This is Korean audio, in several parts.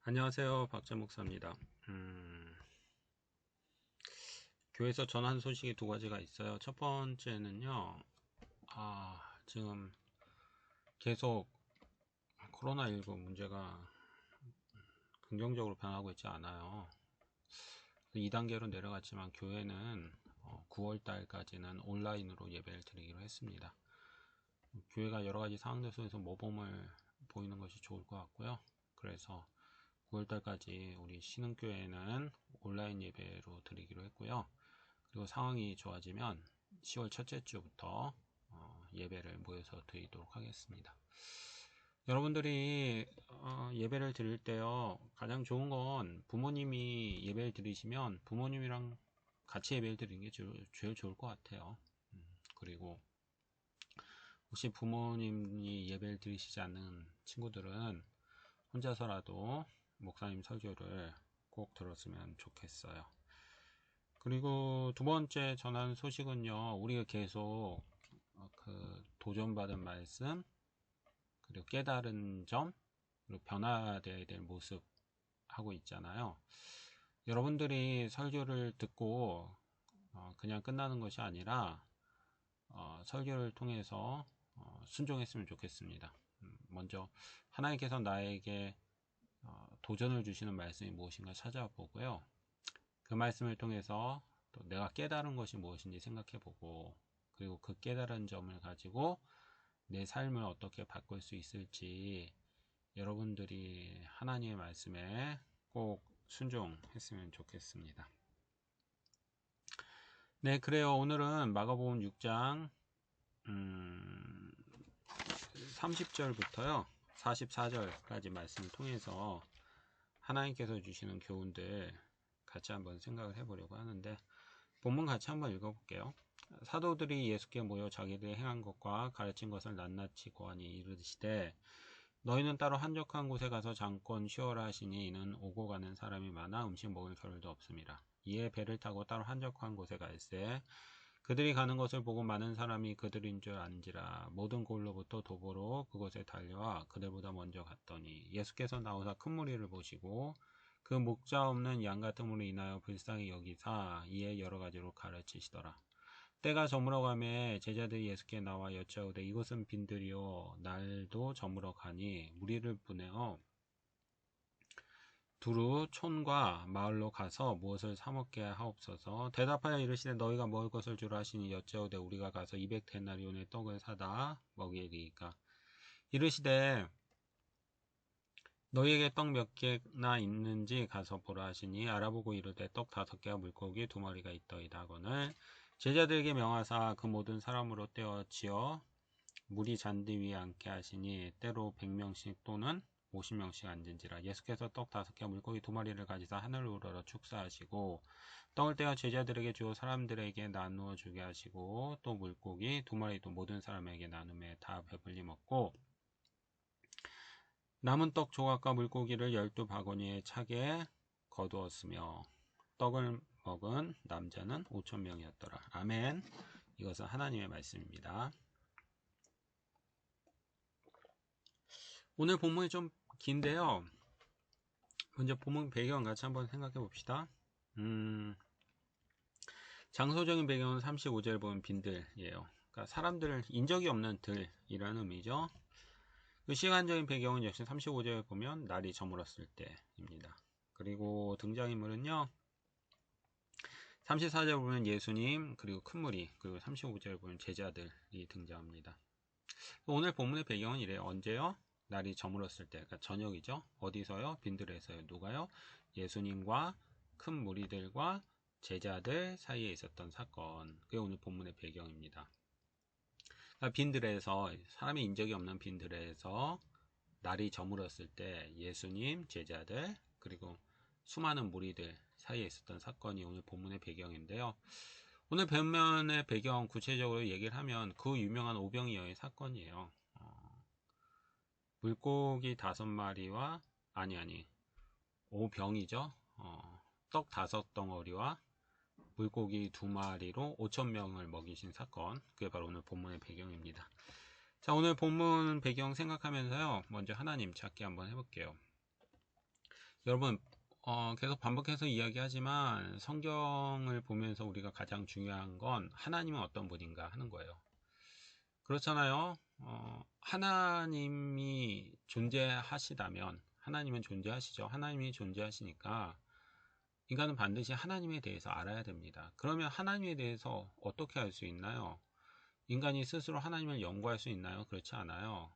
안녕하세요. 박재 목사입니다. 교회에서 전한 소식이 두 가지가 있어요. 첫 번째는요, 지금 계속 코로나19 문제가 긍정적으로 변하고 있지 않아요. 2단계로 내려갔지만 교회는 9월 달까지는 온라인으로 예배를 드리기로 했습니다. 교회가 여러 가지 상황들 속에서 모범을 보이는 것이 좋을 것 같고요. 그래서 9월 달까지 우리 신흥교회는 온라인 예배로 드리기로 했고요. 그리고 상황이 좋아지면 10월 첫째 주부터 예배를 모여서 드리도록 하겠습니다. 여러분들이 예배를 드릴 때요, 가장 좋은 건 부모님이 예배를 드리시면 부모님이랑 같이 예배를 드리는 게 제일 좋을 것 같아요. 그리고 혹시 부모님이 예배를 드리시지 않는 친구들은 혼자서라도 목사님 설교를 꼭 들었으면 좋겠어요. 그리고 두 번째 전하는 소식은요, 우리가 계속 도전받은 말씀, 그리고 깨달은 점, 그리고 변화되어야 될 모습 하고 있잖아요. 여러분들이 설교를 듣고 그냥 끝나는 것이 아니라 설교를 통해서 순종했으면 좋겠습니다. 먼저 하나님께서 나에게 도전을 주시는 말씀이 무엇인가 찾아보고요. 그 말씀을 통해서 또 내가 깨달은 것이 무엇인지 생각해보고, 그리고 그 깨달은 점을 가지고 내 삶을 어떻게 바꿀 수 있을지 여러분들이 하나님의 말씀에 꼭 순종했으면 좋겠습니다. 네, 그래요. 오늘은 마가복음 6장 30절부터요 44절까지 말씀을 통해서 하나님께서 주시는 교훈들 같이 한번 생각을 해보려고 하는데, 본문 같이 한번 읽어볼게요. 사도들이 예수께 모여 자기들이 행한 것과 가르친 것을 낱낱이 고하니 이르시되, 너희는 따로 한적한 곳에 가서 잠깐 쉬어라 하시니, 이는 오고 가는 사람이 많아 음식 먹을 겨를도 없음이라. 이에 배를 타고 따로 한적한 곳에 갈새 그들이 가는 것을 보고 많은 사람이 그들인 줄 안지라. 모든 골로부터 도보로 그곳에 달려와 그들보다 먼저 갔더니 예수께서 나오사 큰 무리를 보시고 그 목자 없는 양 같은 무로 인하여 불쌍히 여기사 이에 여러 가지로 가르치시더라. 때가 저물어가매 제자들이 예수께 나와 여짜오되, 이곳은 빈들이요 날도 저물어 가니 무리를 보내어 두루 촌과 마을로 가서 무엇을 사 먹게 하옵소서. 대답하여 이르시되, 너희가 먹을 것을 주라 하시니 여짜오되, 우리가 가서 200데나리온의 떡을 사다 먹이리이까. 이르시되, 너희에게 떡 몇 개나 있는지 가서 보라 하시니, 알아보고 이르되, 떡 5개와 물고기 2마리가 있더이다 하거늘 제자들에게 명하사 그 모든 사람으로 떼어 지어 물이 잔디 위에 앉게 하시니, 때로 100명씩 또는 50명씩 앉은지라. 예수께서 떡 5개와 물고기 2마리를 가지사 하늘을 우러러 축사하시고 떡을 떼어 제자들에게 주어 사람들에게 나누어 주게 하시고, 또 물고기 2마리도 모든 사람에게 나누매 다 배불리 먹고 남은 떡 조각과 물고기를 12바구니에 차게 거두었으며 떡을 먹은 남자는 5,000명이었더라. 아멘. 이것은 하나님의 말씀입니다. 오늘 본문이 좀 긴데요. 먼저 본문 배경 같이 한번 생각해 봅시다. 장소적인 배경은 35절 보면 빈들이에요. 그러니까 사람들을, 인적이 없는 들이라는 의미죠. 그 시간적인 배경은 역시 35절에 보면 날이 저물었을 때입니다. 그리고 등장인물은요, 34절 보면 예수님, 그리고 큰 무리, 그리고 35절 보면 제자들이 등장합니다. 오늘 본문의 배경은 이래요. 언제요? 날이 저물었을 때, 그러니까 저녁이죠. 어디서요? 빈들에서요. 누가요? 예수님과 큰 무리들과 제자들 사이에 있었던 사건. 그게 오늘 본문의 배경입니다. 그러니까 빈들에서, 사람의 인적이 없는 빈들에서 날이 저물었을 때 예수님, 제자들, 그리고 수많은 무리들 사이에 있었던 사건이 오늘 본문의 배경인데요. 오늘 본문의 배경 구체적으로 얘기를 하면 그 유명한 오병이어의 사건이에요. 물고기 5마리와 오병이죠. 떡 5덩어리와 물고기 2마리로 5,000명을 먹이신 사건. 그게 바로 오늘 본문의 배경입니다. 자, 오늘 본문 배경 생각하면서요, 먼저 하나님 찾기 한번 해볼게요. 여러분, 계속 반복해서 이야기하지만 성경을 보면서 우리가 가장 중요한 건 하나님은 어떤 분인가 하는 거예요. 그렇잖아요. 하나님이 존재하시다면, 하나님은 존재하시죠. 하나님이 존재하시니까 인간은 반드시 하나님에 대해서 알아야 됩니다. 그러면 하나님에 대해서 어떻게 알 수 있나요? 인간이 스스로 하나님을 연구할 수 있나요? 그렇지 않아요.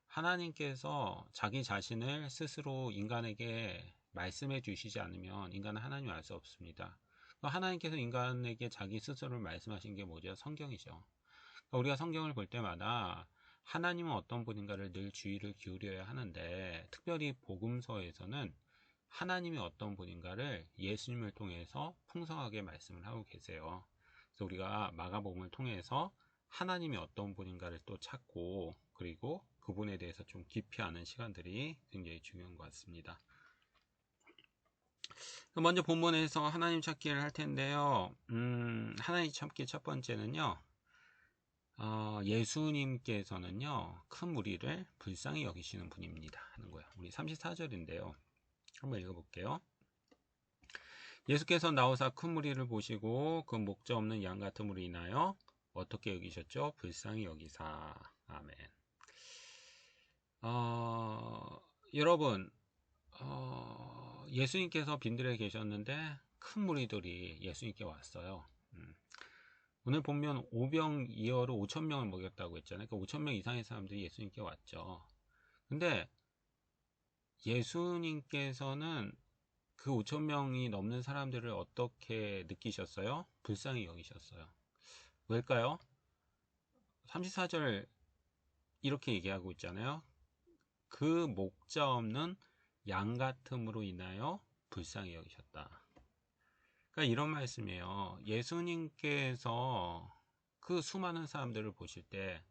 하나님께서 자기 자신을 스스로 인간에게 말씀해 주시지 않으면 인간은 하나님을 알 수 없습니다. 하나님께서 인간에게 자기 스스로를 말씀하신 게 뭐죠? 성경이죠. 우리가 성경을 볼 때마다 하나님은 어떤 분인가를 늘 주의를 기울여야 하는데, 특별히 복음서에서는 하나님이 어떤 분인가를 예수님을 통해서 풍성하게 말씀을 하고 계세요. 그래서 우리가 마가복음을 통해서 하나님이 어떤 분인가를 또 찾고, 그리고 그분에 대해서 좀 깊이 아는 시간들이 굉장히 중요한 것 같습니다. 먼저 본문에서 하나님 찾기를 할 텐데요. 하나님 찾기 첫 번째는요, 예수님께서는요, 큰 무리를 불쌍히 여기시는 분입니다 하는 거예요. 우리 34절인데요. 한번 읽어볼게요. 예수께서 나오사 큰 무리를 보시고 그 목자 없는 양 같은 무리 인하여 어떻게 여기셨죠? 불쌍히 여기사. 아멘. 여러분, 예수님께서 빈들에 계셨는데 큰 무리들이 예수님께 왔어요. 오늘 보면 오병이어로 5,000명을 먹였다고 했잖아요. 그러니까 5,000명 이상의 사람들이 예수님께 왔죠. 근데 예수님께서는 그 5,000명이 넘는 사람들을 어떻게 느끼셨어요? 불쌍히 여기셨어요. 왜일까요? 34절 이렇게 얘기하고 있잖아요. 그 목자 없는 양 같음으로 인하여 불쌍히 여기셨다. 그러니까 이런 말씀이에요. 예수님께서 그 수많은 사람들을 보실 때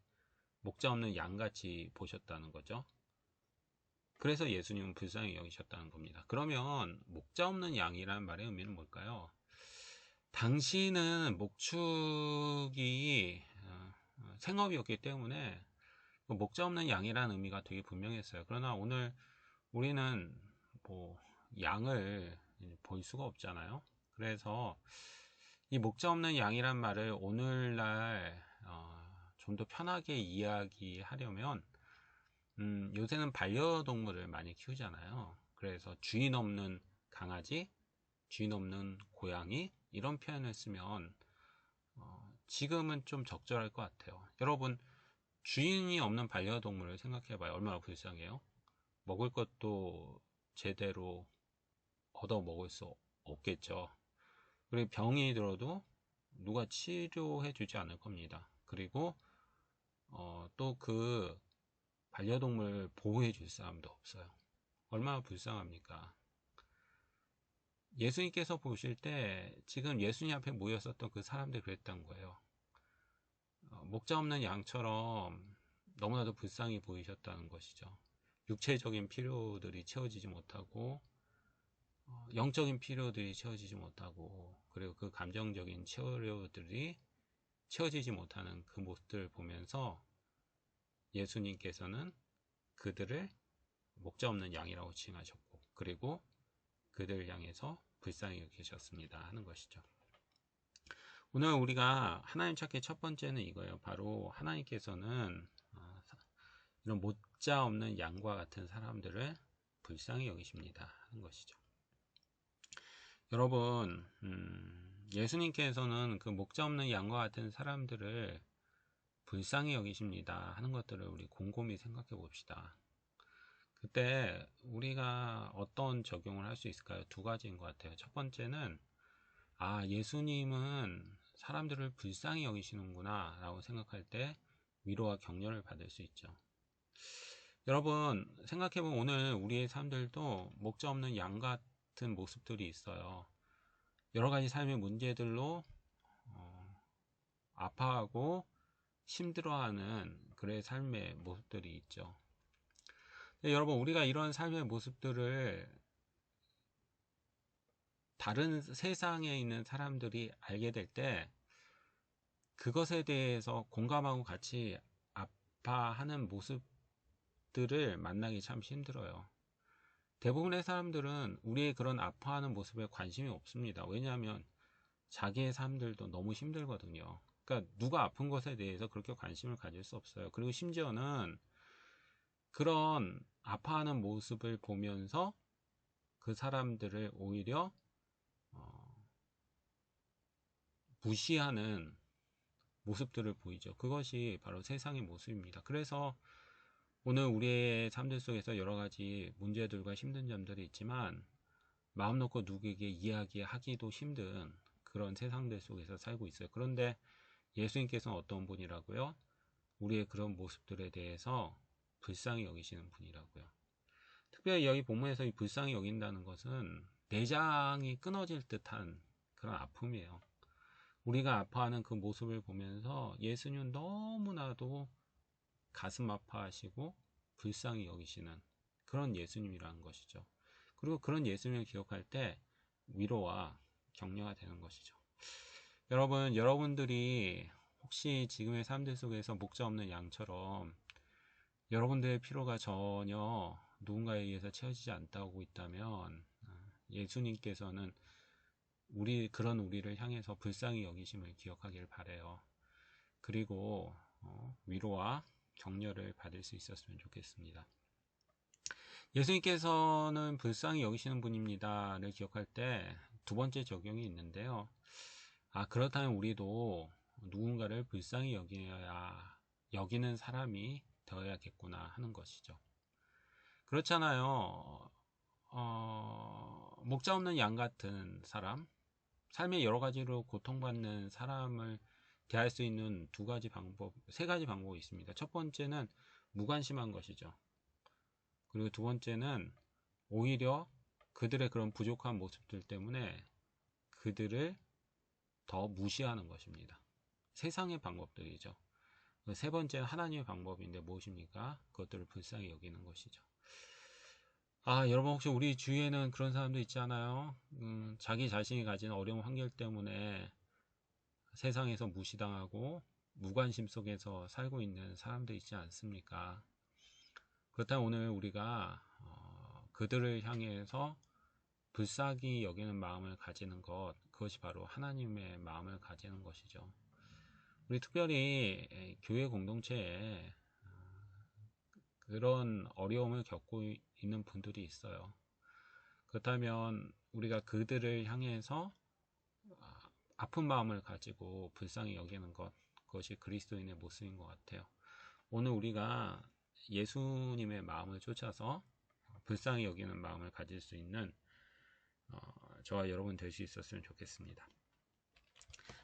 목자 없는 양같이 보셨다는 거죠. 그래서 예수님은 불쌍히 여기셨다는 겁니다. 그러면 목자 없는 양이라는 말의 의미는 뭘까요? 당시는 목축이 생업이었기 때문에 목자 없는 양이라는 의미가 되게 분명했어요. 그러나 오늘 우리는 뭐 양을 볼 수가 없잖아요. 그래서 이 목자 없는 양이란 말을 오늘날 좀 더 편하게 이야기하려면 요새는 반려동물을 많이 키우잖아요. 그래서 주인 없는 강아지, 주인 없는 고양이 이런 표현을 쓰면 지금은 좀 적절할 것 같아요. 여러분, 주인이 없는 반려동물을 생각해봐요. 얼마나 불쌍해요. 먹을 것도 제대로 얻어 먹을 수 없겠죠. 그리고 병이 들어도 누가 치료해 주지 않을 겁니다. 그리고 또 그 반려동물 보호해 줄 사람도 없어요. 얼마나 불쌍합니까? 예수님께서 보실 때 지금 예수님 앞에 모였었던 그 사람들이 그랬던 거예요. 목자 없는 양처럼 너무나도 불쌍히 보이셨다는 것이죠. 육체적인 필요들이 채워지지 못하고 영적인 필요들이 채워지지 못하고, 그리고 그 감정적인 치료들이 채워지지 못하는 그 모습들을 보면서 예수님께서는 그들을 목자 없는 양이라고 칭하셨고, 그리고 그들을 향해서 불쌍히 여기셨습니다 하는 것이죠. 오늘 우리가 하나님 찾기 첫 번째는 이거예요. 바로 하나님께서는 이런 목자 없는 양과 같은 사람들을 불쌍히 여기십니다 하는 것이죠. 여러분, 예수님께서는 그 목자 없는 양과 같은 사람들을 불쌍히 여기십니다 하는 것들을 우리 곰곰이 생각해 봅시다. 그때 우리가 어떤 적용을 할 수 있을까요? 두 가지인 것 같아요. 첫 번째는 예수님은 사람들을 불쌍히 여기시는구나 라고 생각할 때 위로와 격려를 받을 수 있죠. 여러분, 생각해보면 오늘 우리의 삶들도 목자 없는 양 같은 모습들이 있어요. 여러 가지 삶의 문제들로 아파하고 힘들어하는 그의 삶의 모습들이 있죠. 여러분, 우리가 이런 삶의 모습들을 다른 세상에 있는 사람들이 알게 될 때 그것에 대해서 공감하고 같이 아파하는 모습들을 만나기 참 힘들어요. 대부분의 사람들은 우리의 그런 아파하는 모습에 관심이 없습니다. 왜냐하면 자기의 삶들도 너무 힘들거든요. 그러니까 누가 아픈 것에 대해서 그렇게 관심을 가질 수 없어요. 그리고 심지어는 그런 아파하는 모습을 보면서 그 사람들을 오히려 무시하는 모습들을 보이죠. 그것이 바로 세상의 모습입니다. 그래서 오늘 우리의 삶들 속에서 여러 가지 문제들과 힘든 점들이 있지만 마음 놓고 누구에게 이야기하기도 힘든 그런 세상들 속에서 살고 있어요. 그런데 예수님께서는 어떤 분이라고요? 우리의 그런 모습들에 대해서 불쌍히 여기시는 분이라고요. 특별히 여기 본문에서 이 불쌍히 여긴다는 것은 내장이 끊어질 듯한 그런 아픔이에요. 우리가 아파하는 그 모습을 보면서 예수님은 너무나도 가슴 아파하시고 불쌍히 여기시는 그런 예수님이라는 것이죠. 그리고 그런 예수님을 기억할 때 위로와 격려가 되는 것이죠. 여러분, 여러분들이 혹시 지금의 삶들 속에서 목자 없는 양처럼 여러분들의 피로가 전혀 누군가에 의해서 채워지지 않다고 있다면 예수님께서는 그런 우리를 향해서 불쌍히 여기심을 기억하길 바래요. 그리고 위로와 격려를 받을 수 있었으면 좋겠습니다. 예수님께서는 불쌍히 여기시는 분입니다를 기억할 때 두 번째 적용이 있는데요. 그렇다면 우리도 누군가를 불쌍히 여기는 사람이 되어야겠구나 하는 것이죠. 그렇잖아요. 목자 없는 양 같은 사람, 삶의 여러 가지로 고통받는 사람을 대할 수 있는 세 가지 방법이 있습니다. 첫 번째는 무관심한 것이죠. 그리고 두 번째는 오히려 그들의 그런 부족한 모습들 때문에 그들을 더 무시하는 것입니다. 세상의 방법들이죠. 세 번째는 하나님의 방법인데 무엇입니까? 그것들을 불쌍히 여기는 것이죠. 여러분 혹시 우리 주위에는 그런 사람도 있지 않아요? 자기 자신이 가진 어려운 환경 때문에 세상에서 무시당하고 무관심 속에서 살고 있는 사람도 있지 않습니까? 그렇다면 오늘 우리가 그들을 향해서 불쌍히 여기는 마음을 가지는 것, 그것이 바로 하나님의 마음을 가지는 것이죠. 우리 특별히 교회 공동체에 그런 어려움을 겪고 있는 분들이 있어요. 그렇다면 우리가 그들을 향해서 아픈 마음을 가지고 불쌍히 여기는 것, 그것이 그리스도인의 모습인 것 같아요. 오늘 우리가 예수님의 마음을 쫓아서 불쌍히 여기는 마음을 가질 수 있는 저와 여러분 될 수 있었으면 좋겠습니다.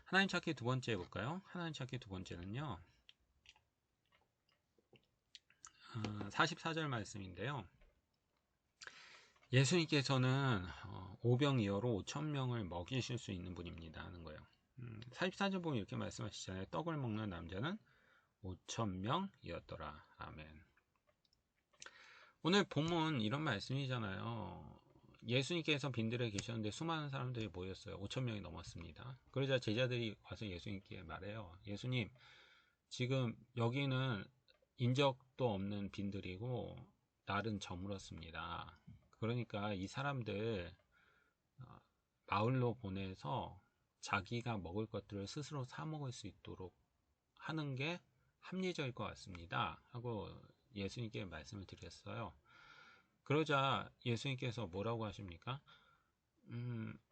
하나님 찾기 두 번째 해볼까요? 하나님 찾기 두 번째는요. 44절 말씀인데요. 예수님께서는 오병이어로 5,000명을 먹이실 수 있는 분입니다 하는 거예요. 44절 보면 이렇게 말씀하시잖아요. 떡을 먹는 남자는 5,000명이었더라. 아멘. 오늘 본문 이런 말씀이잖아요. 예수님께서 빈들에 계셨는데 수많은 사람들이 모였어요. 5,000명이 넘었습니다. 그러자 제자들이 와서 예수님께 말해요. 예수님, 지금 여기는 인적도 없는 빈들이고 날은 저물었습니다. 그러니까 이 사람들 마을로 보내서 자기가 먹을 것들을 스스로 사 먹을 수 있도록 하는 게 합리적일 것 같습니다 하고 예수님께 말씀을 드렸어요. 그러자 예수님께서 뭐라고 하십니까?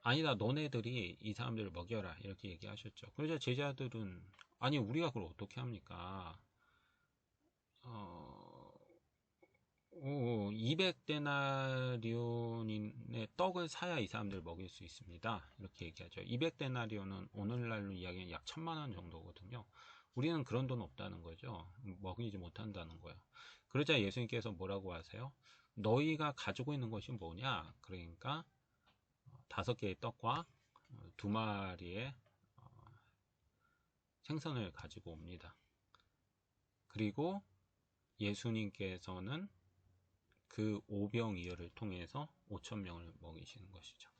아니다, 너네들이 이 사람들을 먹여라 이렇게 얘기하셨죠. 그러자 제자들은 아니 우리가 그걸 어떻게 합니까? 200데나리온의 떡을 사야 이 사람들 먹일 수 있습니다. 이렇게 얘기하죠. 200데나리온은 오늘날로 이야기하면 약 1,000만원 정도거든요. 우리는 그런 돈 없다는 거죠. 먹이지 못한다는 거예요. 그러자 예수님께서 뭐라고 하세요? 너희가 가지고 있는 것이 뭐냐? 그러니까 5개의 떡과 2마리의 생선을 가지고 옵니다. 그리고 예수님께서는 그 오병이어를 통해서 5,000명을 먹이시는 것이죠.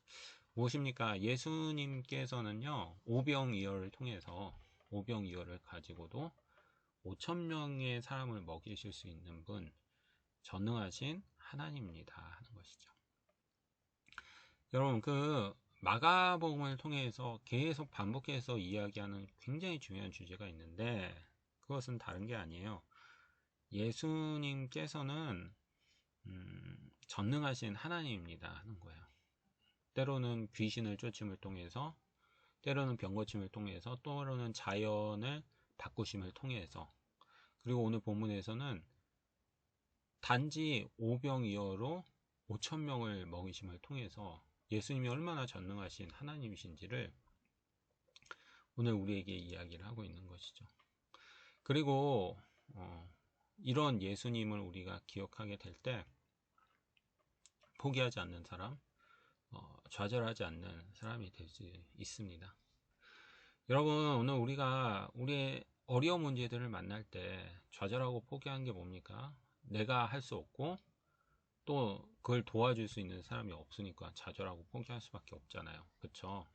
무엇입니까? 예수님께서는요, 오병이어를 통해서 오병이어를 가지고도 5,000명의 사람을 먹이실 수 있는 분, 전능하신 하나님입니다 하는 것이죠. 여러분, 그 마가복음을 통해서 계속 반복해서 이야기하는 굉장히 중요한 주제가 있는데, 그것은 다른 게 아니에요. 예수님께서는 전능하신 하나님입니다 하는 거예요. 때로는 귀신을 쫓음을 통해서, 때로는 병 고침을 통해서, 때로는 자연을 바꾸심을 통해서, 그리고 오늘 본문에서는 단지 오병이어로 5천 명을 먹이심을 통해서 예수님이 얼마나 전능하신 하나님이신지를 오늘 우리에게 이야기를 하고 있는 것이죠. 그리고 이런 예수님을 우리가 기억하게 될 때 포기하지 않는 사람, 좌절하지 않는 사람이 될 수 있습니다. 여러분, 오늘 우리가 우리의 어려운 문제들을 만날 때 좌절하고 포기한 게 뭡니까? 내가 할 수 없고 또 그걸 도와줄 수 있는 사람이 없으니까 좌절하고 포기할 수밖에 없잖아요. 그쵸?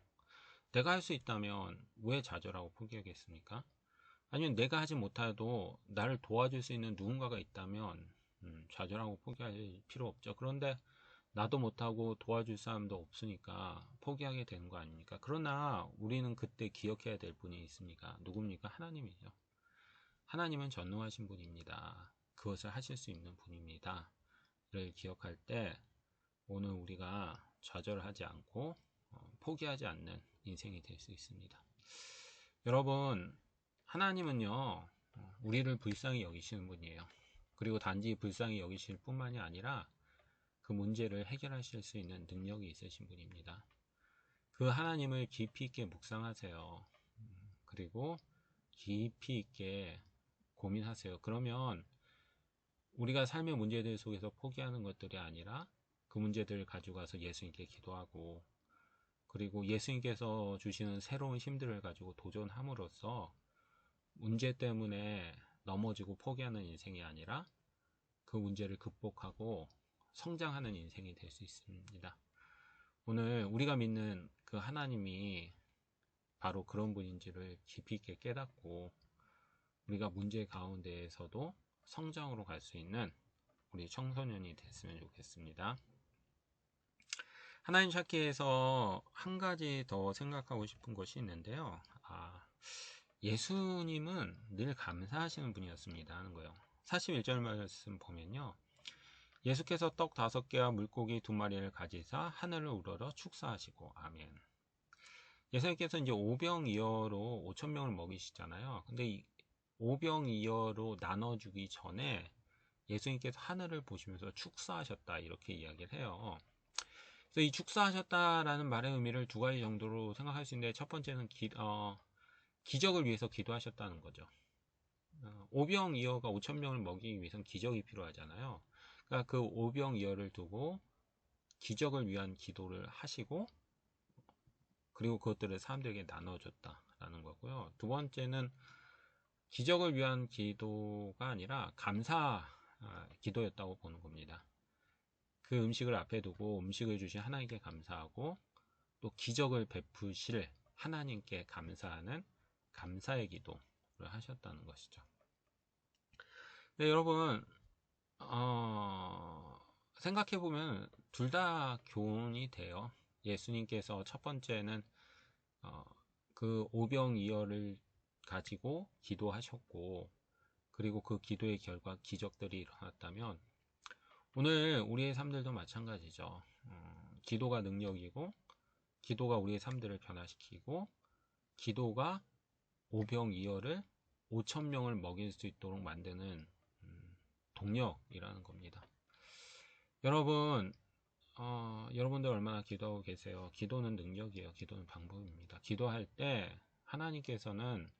내가 할 수 있다면 왜 좌절하고 포기하겠습니까? 아니면 내가 하지 못해도 나를 도와줄 수 있는 누군가가 있다면 좌절하고 포기할 필요 없죠. 그런데 나도 못하고 도와줄 사람도 없으니까 포기하게 되는 거 아닙니까? 그러나 우리는 그때 기억해야 될 분이 있습니까? 누굽니까? 하나님이죠. 하나님은 전능하신 분입니다. 그것을 하실 수 있는 분입니다. 를 기억할 때 오늘 우리가 좌절하지 않고 포기하지 않는 인생이 될 수 있습니다. 여러분, 하나님은요 우리를 불쌍히 여기시는 분이에요. 그리고 단지 불쌍히 여기실 뿐만이 아니라 그 문제를 해결하실 수 있는 능력이 있으신 분입니다. 그 하나님을 깊이 있게 묵상하세요. 그리고 깊이 있게 고민하세요. 그러면 우리가 삶의 문제들 속에서 포기하는 것들이 아니라 그 문제들을 가지고 가서 예수님께 기도하고, 그리고 예수님께서 주시는 새로운 힘들을 가지고 도전함으로써 문제 때문에 넘어지고 포기하는 인생이 아니라 그 문제를 극복하고 성장하는 인생이 될 수 있습니다. 오늘 우리가 믿는 그 하나님이 바로 그런 분인지를 깊이 있게 깨닫고 우리가 문제 가운데에서도 성장으로 갈 수 있는 우리 청소년이 됐으면 좋겠습니다. 하나님 찾기에서 한 가지 더 생각하고 싶은 것이 있는데요. 예수님은 늘 감사하시는 분이었습니다 하는 거예요. 41절 말씀 보면요. 예수께서 떡 5개와 물고기 2마리를 가지사 하늘을 우러러 축사하시고 아멘. 예수님께서 이제 오병이어로 5천 명을 먹이시잖아요. 근데 이 오병이어로 나눠주기 전에 예수님께서 하늘을 보시면서 축사하셨다 이렇게 이야기를 해요. 그래서 이 축사하셨다라는 말의 의미를 두 가지 정도로 생각할 수 있는데, 첫 번째는 기적을 위해서 기도하셨다는 거죠. 오병이어가 5천 명을 먹이기 위해서는 기적이 필요하잖아요. 그러니까 그 오병이어를 두고 기적을 위한 기도를 하시고, 그리고 그것들을 사람들에게 나눠줬다라는 거고요. 두 번째는 기적을 위한 기도가 아니라 감사 기도였다고 보는 겁니다. 그 음식을 앞에 두고 음식을 주신 하나님께 감사하고 또 기적을 베푸실 하나님께 감사하는 감사의 기도를 하셨다는 것이죠. 네, 여러분, 생각해보면 둘 다 교훈이 돼요. 예수님께서 첫 번째는 그 오병이어를 가지고 기도하셨고, 그리고 그 기도의 결과 기적들이 일어났다면 오늘 우리의 삶들도 마찬가지죠. 기도가 능력이고, 기도가 우리의 삶들을 변화시키고, 기도가 오병이어를 5천 명을 먹일 수 있도록 만드는 동력이라는 겁니다. 여러분, 여러분들 얼마나 기도하고 계세요? 기도는 능력이에요. 기도는 방법입니다. 기도할 때 하나님께서는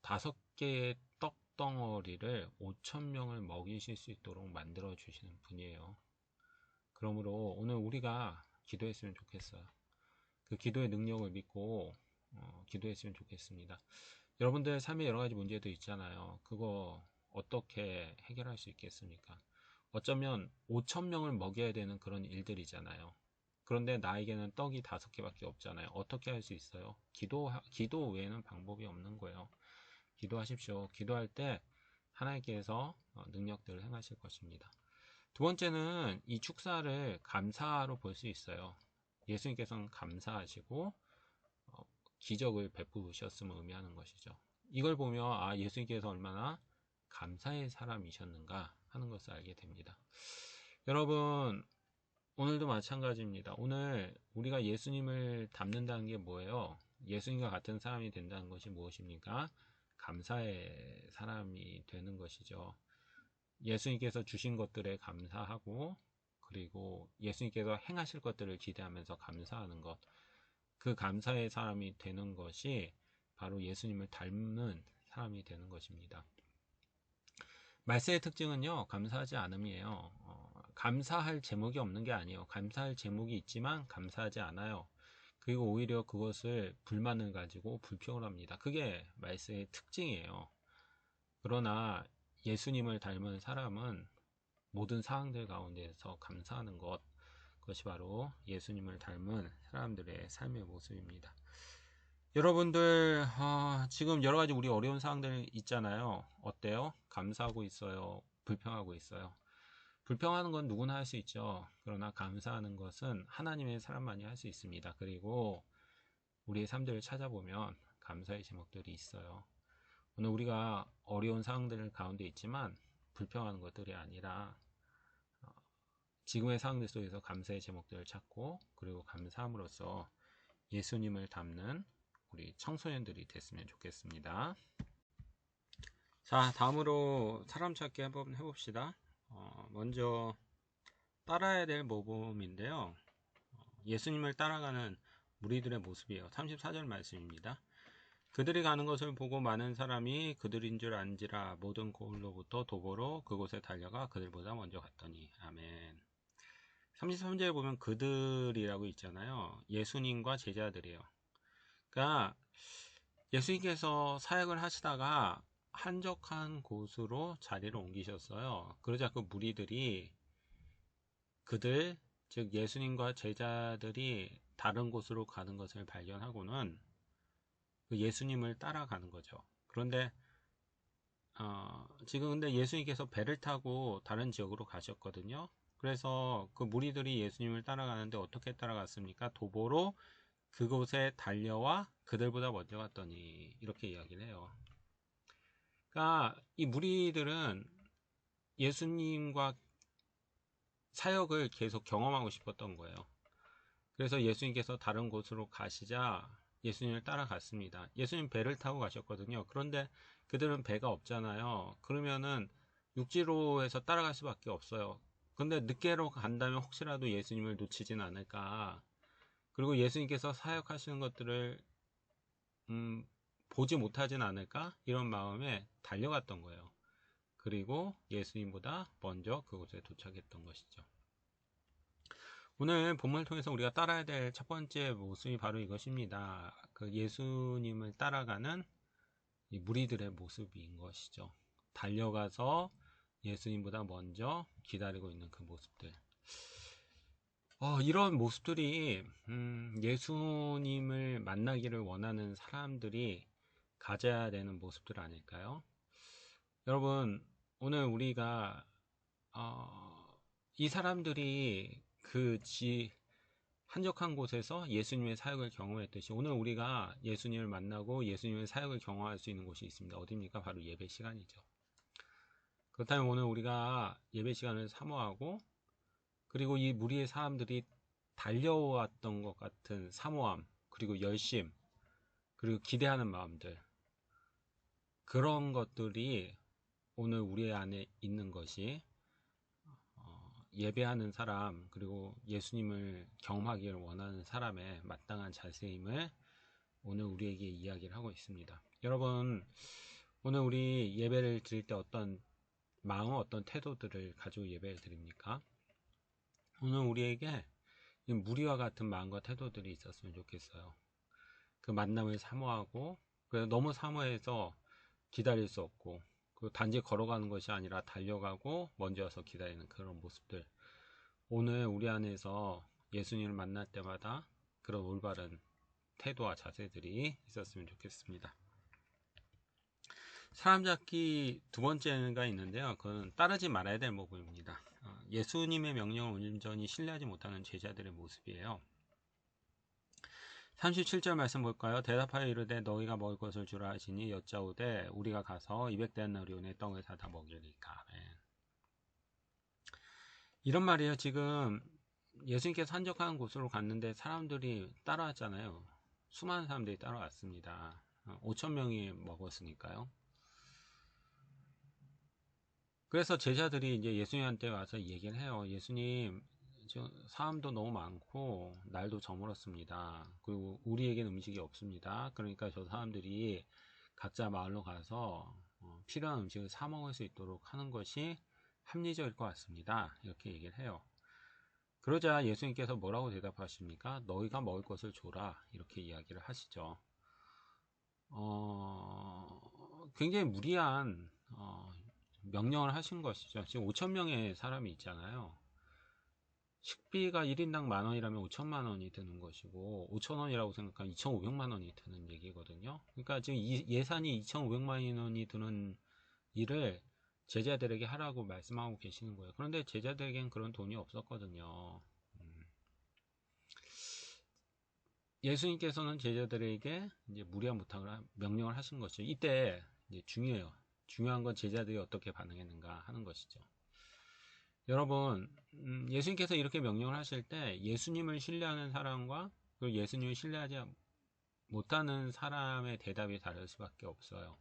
5개의 떡덩어리를 5천 명을 먹이실 수 있도록 만들어 주시는 분이에요. 그러므로 오늘 우리가 기도했으면 좋겠어요. 그 기도의 능력을 믿고 기도했으면 좋겠습니다. 여러분들 삶에 여러 가지 문제도 있잖아요. 그거 어떻게 해결할 수 있겠습니까? 어쩌면 5천 명을 먹여야 되는 그런 일들이잖아요. 그런데 나에게는 떡이 5개밖에 없잖아요. 어떻게 할 수 있어요? 기도 외에는 방법이 없는 거예요. 기도하십시오. 기도할 때 하나님께서 능력들을 행하실 것입니다. 두 번째는 이 축사를 감사로 볼 수 있어요. 예수님께서는 감사하시고 기적을 베푸셨음을 의미하는 것이죠. 이걸 보면 예수님께서 얼마나 감사의 사람이셨는가 하는 것을 알게 됩니다. 여러분, 오늘도 마찬가지입니다. 오늘 우리가 예수님을 닮는다는 게 뭐예요? 예수님과 같은 사람이 된다는 것이 무엇입니까? 감사의 사람이 되는 것이죠. 예수님께서 주신 것들에 감사하고, 그리고 예수님께서 행하실 것들을 기대하면서 감사하는 것, 그 감사의 사람이 되는 것이 바로 예수님을 닮는 사람이 되는 것입니다. 말세의 특징은요, 감사하지 않음이에요. 감사할 제목이 없는 게 아니에요. 감사할 제목이 있지만 감사하지 않아요. 그리고 오히려 그것을 불만을 가지고 불평을 합니다. 그게 말세의 특징이에요. 그러나 예수님을 닮은 사람은 모든 상황들 가운데서 감사하는 것, 그것이 바로 예수님을 닮은 사람들의 삶의 모습입니다. 여러분들 지금 여러가지 우리 어려운 상황들 있잖아요. 어때요? 감사하고 있어요? 불평하고 있어요? 불평하는 건 누구나 할 수 있죠. 그러나 감사하는 것은 하나님의 사람만이 할 수 있습니다. 그리고 우리의 삶들을 찾아보면 감사의 제목들이 있어요. 오늘 우리가 어려운 상황들 가운데 있지만 불평하는 것들이 아니라 지금의 상황들 속에서 감사의 제목들을 찾고, 그리고 감사함으로써 예수님을 닮는 우리 청소년들이 됐으면 좋겠습니다. 자, 다음으로 사람 찾기 한번 해봅시다. 먼저 따라야 될 모범인데요. 예수님을 따라가는 무리들의 모습이에요. 34절 말씀입니다. 그들이 가는 것을 보고 많은 사람이 그들인 줄 안지라 모든 고을로부터 도보로 그곳에 달려가 그들보다 먼저 갔더니. 아멘. 33절에 보면 그들이라고 있잖아요. 예수님과 제자들이에요. 그러니까 예수님께서 사역을 하시다가 한적한 곳으로 자리를 옮기셨어요. 그러자 그 무리들이 그들, 즉 예수님과 제자들이 다른 곳으로 가는 것을 발견하고는 그 예수님을 따라가는 거죠. 그런데 지금 근데 예수님께서 배를 타고 다른 지역으로 가셨거든요. 그래서 그 무리들이 예수님을 따라가는데 어떻게 따라갔습니까? 도보로 그곳에 달려와 그들보다 먼저 갔더니, 이렇게 이야기를 해요. 그러니까 이 무리들은 예수님과 사역을 계속 경험하고 싶었던 거예요. 그래서 예수님께서 다른 곳으로 가시자 예수님을 따라갔습니다. 예수님 배를 타고 가셨거든요. 그런데 그들은 배가 없잖아요. 그러면은 육지로에서 따라갈 수밖에 없어요. 근데 늦게로 간다면 혹시라도 예수님을 놓치진 않을까. 그리고 예수님께서 사역하시는 것들을 보지 못하진 않을까? 이런 마음에 달려갔던 거예요. 그리고 예수님보다 먼저 그곳에 도착했던 것이죠. 오늘 본문을 통해서 우리가 따라야 될 첫 번째 모습이 바로 이것입니다. 그 예수님을 따라가는 이 무리들의 모습인 것이죠. 달려가서 예수님보다 먼저 기다리고 있는 그 모습들. 이런 모습들이 예수님을 만나기를 원하는 사람들이 가져야 되는 모습들 아닐까요? 여러분, 오늘 우리가 이 사람들이 한적한 곳에서 예수님의 사역을 경험했듯이 오늘 우리가 예수님을 만나고 예수님의 사역을 경험할 수 있는 곳이 있습니다. 어디입니까? 바로 예배 시간이죠. 그렇다면 오늘 우리가 예배 시간을 사모하고, 그리고 이 무리의 사람들이 달려왔던 것 같은 사모함, 그리고 열심, 그리고 기대하는 마음들, 그런 것들이 오늘 우리 안에 있는 것이 예배하는 사람, 그리고 예수님을 경험하기를 원하는 사람의 마땅한 자세임을 오늘 우리에게 이야기를 하고 있습니다. 여러분, 오늘 우리 예배를 드릴 때 어떤 마음, 어떤 태도들을 가지고 예배를 드립니까? 오늘 우리에게 무리와 같은 마음과 태도들이 있었으면 좋겠어요. 그 만남을 사모하고, 그래서 너무 사모해서 기다릴 수 없고, 그 단지 걸어가는 것이 아니라 달려가고 먼저 와서 기다리는 그런 모습들. 오늘 우리 안에서 예수님을 만날 때마다 그런 올바른 태도와 자세들이 있었으면 좋겠습니다. 사람 잡기 두 번째가 있는데요. 그건 따르지 말아야 될 부분입니다. 예수님의 명령을 온전히 신뢰하지 못하는 제자들의 모습이에요. 37절 말씀 볼까요? 대답하여 이르되 너희가 먹을 것을 주라 하시니 여짜오되 우리가 가서 200데나리온의 떡을 사다 먹이리까. 이런 말이에요. 지금 예수님께서 한적한 곳으로 갔는데 사람들이 따라왔잖아요. 수많은 사람들이 따라왔습니다. 5천 명이 먹었으니까요. 그래서 제자들이 이제 예수님한테 와서 얘기를 해요. 예수님, 사람도 너무 많고 날도 저물었습니다. 그리고 우리에겐 음식이 없습니다. 그러니까 저 사람들이 각자 마을로 가서 필요한 음식을 사 먹을 수 있도록 하는 것이 합리적일 것 같습니다. 이렇게 얘기를 해요. 그러자 예수님께서 뭐라고 대답하십니까? 너희가 먹을 것을 줘라. 이렇게 이야기를 하시죠. 굉장히 무리한 명령을 하신 것이죠. 지금 5천 명의 사람이 있잖아요. 식비가 1인당 만원이라면 5천만 원이 드는 것이고 5천 원이라고 생각하면 2,500만 원이 드는 얘기거든요. 그러니까 지금 예산이 2,500만 원이 드는 일을 제자들에게 하라고 말씀하고 계시는 거예요. 그런데 제자들에겐 그런 돈이 없었거든요. 예수님께서는 제자들에게 이제 무리한 부탁을 명령을 하신 것이죠. 이때 이제 중요해요. 중요한 건 제자들이 어떻게 반응했는가 하는 것이죠. 여러분, 예수님께서 이렇게 명령을 하실 때 예수님을 신뢰하는 사람과 그리고 예수님을 신뢰하지 못하는 사람의 대답이 다를 수밖에 없어요.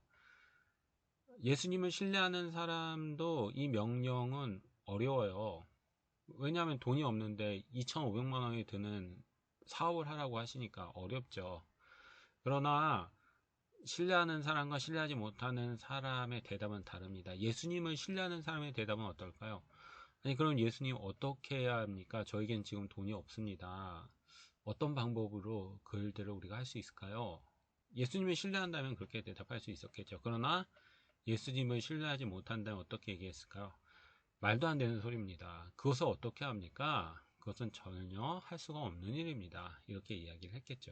예수님을 신뢰하는 사람도 이 명령은 어려워요. 왜냐하면 돈이 없는데 2,500만 원이 드는 사업을 하라고 하시니까 어렵죠. 그러나 신뢰하는 사람과 신뢰하지 못하는 사람의 대답은 다릅니다. 예수님을 신뢰하는 사람의 대답은 어떨까요? 아니 그럼 예수님 어떻게 해야 합니까? 저에겐 지금 돈이 없습니다. 어떤 방법으로 그 일들을 우리가 할 수 있을까요? 예수님을 신뢰한다면 그렇게 대답할 수 있었겠죠. 그러나 예수님을 신뢰하지 못한다면 어떻게 얘기했을까요? 말도 안 되는 소리입니다. 그것을 어떻게 합니까? 그것은 전혀 할 수가 없는 일입니다. 이렇게 이야기를 했겠죠.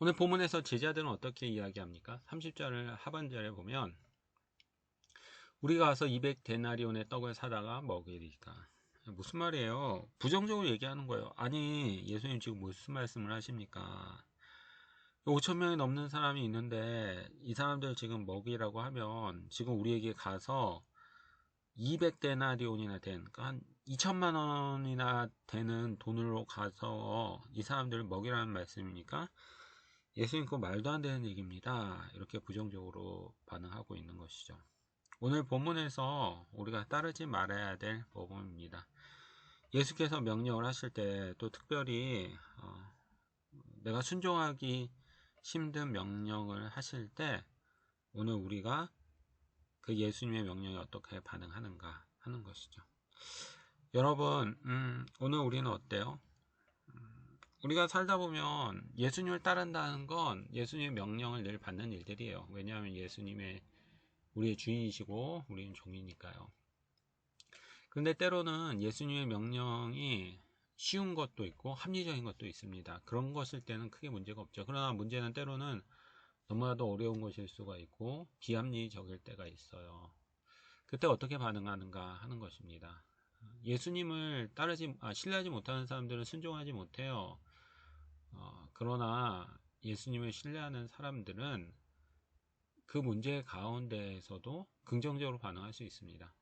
오늘 본문에서 제자들은 어떻게 이야기합니까? 30절을 하반절에 보면 우리가 와서 200데나리온의 떡을 사다가 먹으리까. 무슨 말이에요? 부정적으로 얘기하는 거예요. 아니 예수님 지금 무슨 말씀을 하십니까? 5천 명이 넘는 사람이 있는데 이 사람들 지금 먹이라고 하면 지금 우리에게 가서 200데나리온이나 된, 그러니까 한 2천만 원이나 되는 돈으로 가서 이 사람들을 먹이라는 말씀이니까 예수님 그거 말도 안 되는 얘기입니다. 이렇게 부정적으로 반응하고 있는 것이죠. 오늘 본문에서 우리가 따르지 말아야 될 부분입니다. 예수께서 명령을 하실 때 또 특별히 내가 순종하기 힘든 명령을 하실 때 오늘 우리가 그 예수님의 명령에 어떻게 반응하는가 하는 것이죠. 여러분 오늘 우리는 어때요? 우리가 살다 보면 예수님을 따른다는 건 예수님의 명령을 늘 받는 일들이에요. 왜냐하면 예수님의 우리의 주인이시고 우리는 종이니까요. 그런데 때로는 예수님의 명령이 쉬운 것도 있고 합리적인 것도 있습니다. 그런 것일 때는 크게 문제가 없죠. 그러나 문제는 때로는 너무나도 어려운 것일 수가 있고 비합리적일 때가 있어요. 그때 어떻게 반응하는가 하는 것입니다. 예수님을 신뢰하지 못하는 사람들은 순종하지 못해요. 그러나 예수님을 신뢰하는 사람들은 그 문제 가운데에서도 긍정적으로 반응할 수 있습니다.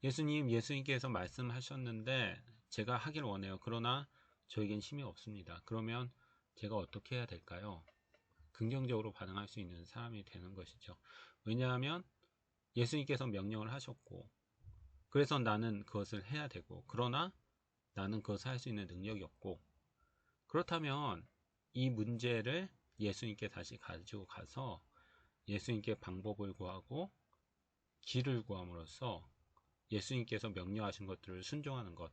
예수님께서 말씀하셨는데 제가 하길 원해요. 그러나 저에겐 힘이 없습니다. 그러면 제가 어떻게 해야 될까요? 긍정적으로 반응할 수 있는 사람이 되는 것이죠. 왜냐하면 예수님께서 명령을 하셨고 그래서 나는 그것을 해야 되고 그러나 나는 그것을 할 수 있는 능력이 없고 그렇다면 이 문제를 예수님께 다시 가지고 가서 예수님께 방법을 구하고 길을 구함으로써 예수님께서 명령하신 것들을 순종하는 것,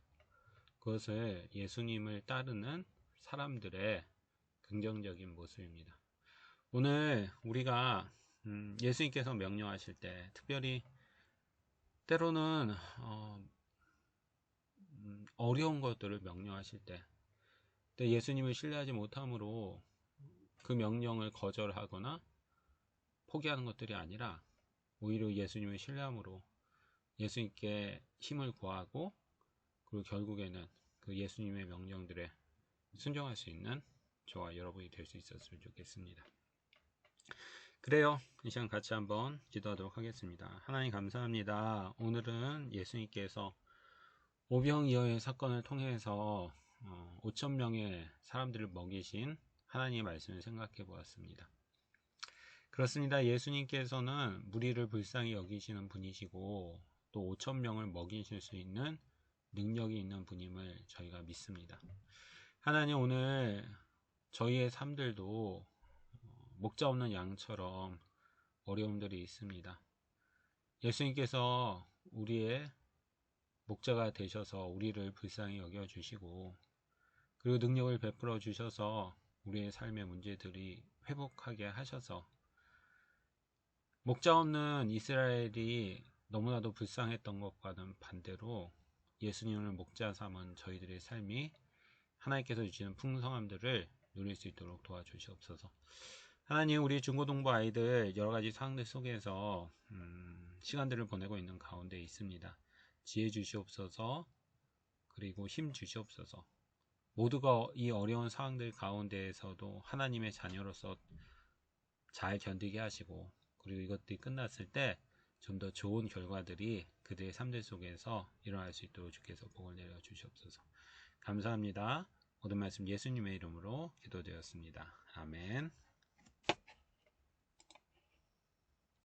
그것을 예수님을 따르는 사람들의 긍정적인 모습입니다. 오늘 우리가 예수님께서 명령하실 때 특별히 때로는 어려운 것들을 명령하실 때 예수님을 신뢰하지 못함으로 그 명령을 거절하거나 포기하는 것들이 아니라 오히려 예수님을 신뢰함으로 예수님께 힘을 구하고, 그리고 결국에는 그 예수님의 명령들에 순종할 수 있는 저와 여러분이 될 수 있었으면 좋겠습니다. 그래요. 이 시간 같이 한번 기도하도록 하겠습니다. 하나님 감사합니다. 오늘은 예수님께서 오병이어의 사건을 통해서 5,000명의 사람들을 먹이신 하나님의 말씀을 생각해 보았습니다. 그렇습니다. 예수님께서는 무리를 불쌍히 여기시는 분이시고 또 5,000명을 먹이실 수 있는 능력이 있는 분임을 저희가 믿습니다. 하나님, 오늘 저희의 삶들도 목자 없는 양처럼 어려움들이 있습니다. 예수님께서 우리의 목자가 되셔서 우리를 불쌍히 여겨주시고, 그리고 능력을 베풀어 주셔서 우리의 삶의 문제들이 회복하게 하셔서, 목자 없는 이스라엘이 너무나도 불쌍했던 것과는 반대로 예수님을 목자 삼은 저희들의 삶이 하나님께서 주시는 풍성함들을 누릴 수 있도록 도와주시옵소서. 하나님, 우리 중고등부 아이들 여러가지 상황들 속에서 시간들을 보내고 있는 가운데 있습니다. 지혜 주시옵소서. 그리고 힘 주시옵소서. 모두가 이 어려운 상황들 가운데에서도 하나님의 자녀로서 잘 견디게 하시고, 그리고 이것들이 끝났을 때 좀 더 좋은 결과들이 그들의 삶들 속에서 일어날 수 있도록 주께서 복을 내려 주시옵소서. 감사합니다. 모든 말씀 예수님의 이름으로 기도되었습니다. 아멘.